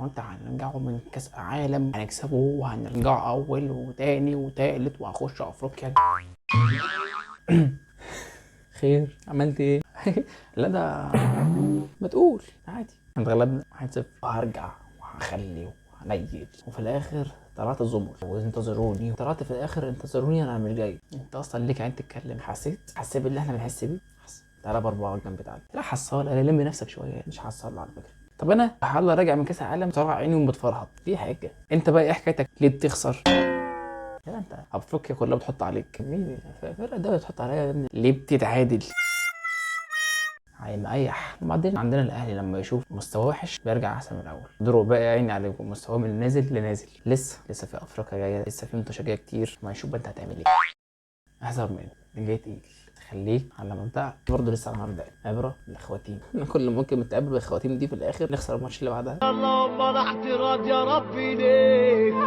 هو انت هنرجعه من كاس عالم هنكسبه وهنرجعه اول وتاني وتالت وهخش افريقيا. خير عملت ايه؟ لا ده ما تقول عادي، اتغلبنا 1-0 وهرجع وهخلي وهنيل وفي الاخر طلعت الزمر وانتظروني، طلعت في الاخر انتظروني انا مش جاي. انت اصلا ليك عين تتكلم؟ حسيت باللي احنا بنحس بيه. تعالى ب4 جنب تعالى. لا حصال، انا لم نفسك شويه، مش حصال على فكره. طب انا هلا راجع من كاس العالم طالع عيني ومتفرهط دي حاجه، انت بقى ايه حكايتك؟ ليه بتخسر؟ لا انت افريقيا كلها بتحط عليك، مين الفرقه ده بتحط عليا يا ابني؟ ليه بتتعادل؟ هيمقيح. وبعدين عندنا الاهلي لما يشوف مستواه وحش بيرجع احسن من الاول. دروب بقى يا عيني عليكم، مستواه من نازل لنازل. لسه في افريقيا جايه، لسه في ماتشات جايه كتير، ما يشوف بقى انت هتعمل ايه. احذر منه، اللي جاي تقيل، خليك على مبدأك. برضه لسه على مبدأ عبره الاخواتيم. كل ممكن نتقابل بالاخواتيم دي في الاخر نخسر الماتش اللي بعدها. اللهم انا اعتراض يا ربي ليه